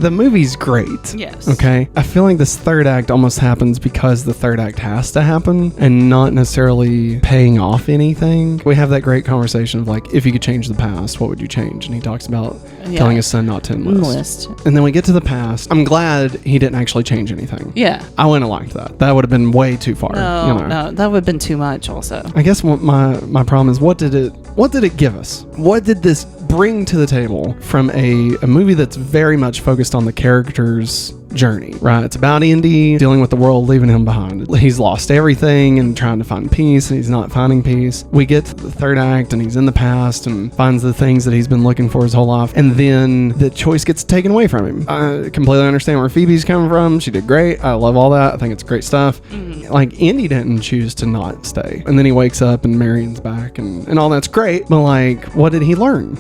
The movie's great. Yes. Okay. I feel like this third act almost happens because the third act has to happen and not necessarily paying off anything. We have that great conversation of like, if you could change the past, what would you change? And he talks about telling his son not to enlist. And then we get to the past. I'm glad he didn't actually change anything. Yeah. I wouldn't have liked that. That would have been way too far. No, that would have been too much also. I guess what my problem is, what did it give us? What did this bring to the table from a movie that's very much focused on the character's journey, right? It's about Indy dealing with the world, leaving him behind. He's lost everything and trying to find peace, and he's not finding peace. We get to the third act, and he's in the past and finds the things that he's been looking for his whole life, and then the choice gets taken away from him. I completely understand where Phoebe's coming from. She did great. I love all that. I think it's great stuff. Like, Indy didn't choose to not stay, and then he wakes up and Marion's back, and all that's great, but like, what did he learn?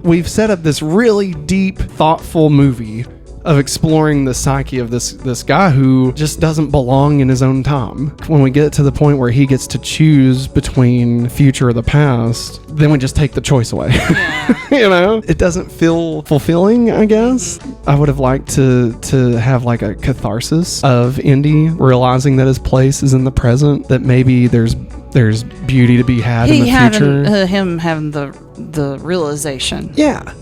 We've set up this really deep, thoughtful movie of exploring the psyche of this guy who just doesn't belong in his own time. When we get to the point where he gets to choose between future or the past, then we just take the choice away. Yeah. It doesn't feel fulfilling, I guess. I would have liked to have like a catharsis of Indy realizing that his place is in the present, that maybe there's beauty to be had in the future. Him having the realization. Yeah.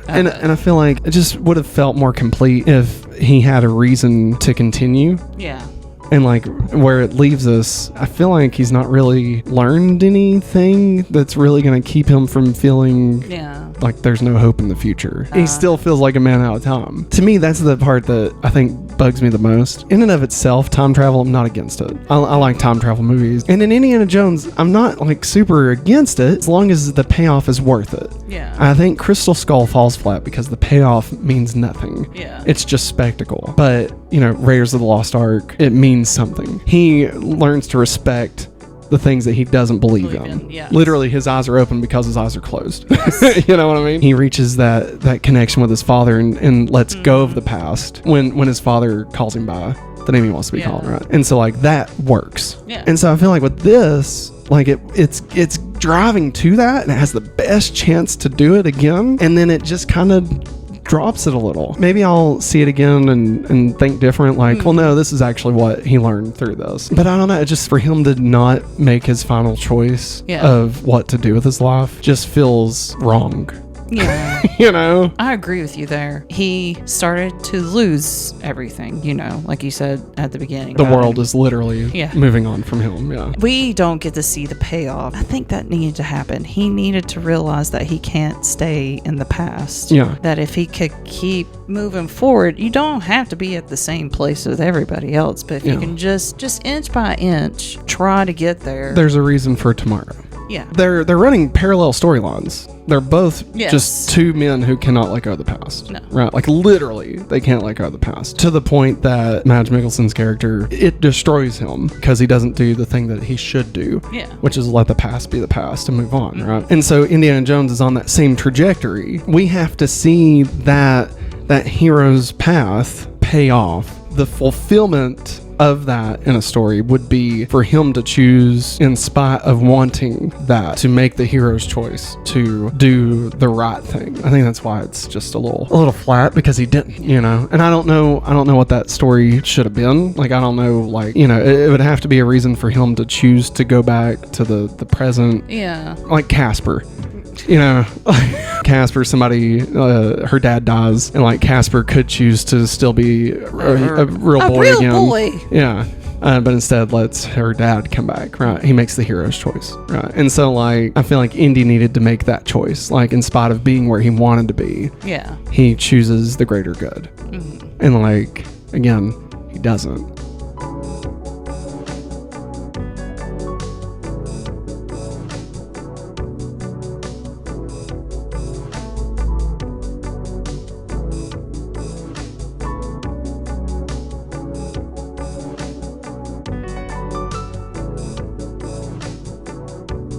And I feel like it just would have felt more complete if he had a reason to continue. Yeah. And like where it leaves us, I feel like he's not really learned anything that's really going to keep him from feeling like there's no hope in the future. He still feels like a man out of time. To me, that's the part that I think bugs me the most. In and of itself, time travel, I'm not against it. I like time travel movies. And in Indiana Jones, I'm not like super against it as long as the payoff is worth it. Yeah. I think Crystal Skull falls flat because the payoff means nothing. Yeah. It's just spectacle. But, Raiders of the Lost Ark, it means something. He learns to respect the things that he doesn't believe in. Yes. Literally, his eyes are open because his eyes are closed. Yes. You know what I mean? He reaches that connection with his father and lets go of the past when his father calls him by the name he wants to be called, right? And so like that works. Yeah. And so I feel like with this, like it's driving to that, and it has the best chance to do it again, and then it just kind of drops it a little. Maybe I'll see it again and think different, like, well, no, this is actually what he learned through this. But I don't know, just for him to not make his final choice of what to do with his life just feels wrong. Yeah. I agree with you there. He started to lose everything, like you said at the beginning. The world is literally moving on from him. Yeah. We don't get to see the payoff. I think that needed to happen. He needed to realize that he can't stay in the past. Yeah. That if he could keep moving forward, you don't have to be at the same place with everybody else, but if you can just inch by inch try to get there. There's a reason for tomorrow. Yeah. They're running parallel storylines. They're both just two men who cannot let go of the past. No. Right? Like literally, they can't let go of the past. To the point that Mads Mikkelsen's character, it destroys him because he doesn't do the thing that he should do. Yeah. Which is let the past be the past and move on, right? And so Indiana Jones is on that same trajectory. We have to see that hero's path pay off. The fulfillment of that in a story would be for him to choose, in spite of wanting that, to make the hero's choice to do the right thing. I think that's why it's just a little flat, because he didn't, and I don't know what that story should have been. Like, I don't know, like, it would have to be a reason for him to choose to go back to the present. Yeah. Like Casper. Casper, somebody, her dad dies, and like Casper could choose to still be a real boy again. Boy. Yeah. But instead lets her dad come back, right? He makes the hero's choice, right? And so like, I feel like Indy needed to make that choice, like in spite of being where he wanted to be. Yeah. He chooses the greater good. Mm-hmm. And like, again, he doesn't.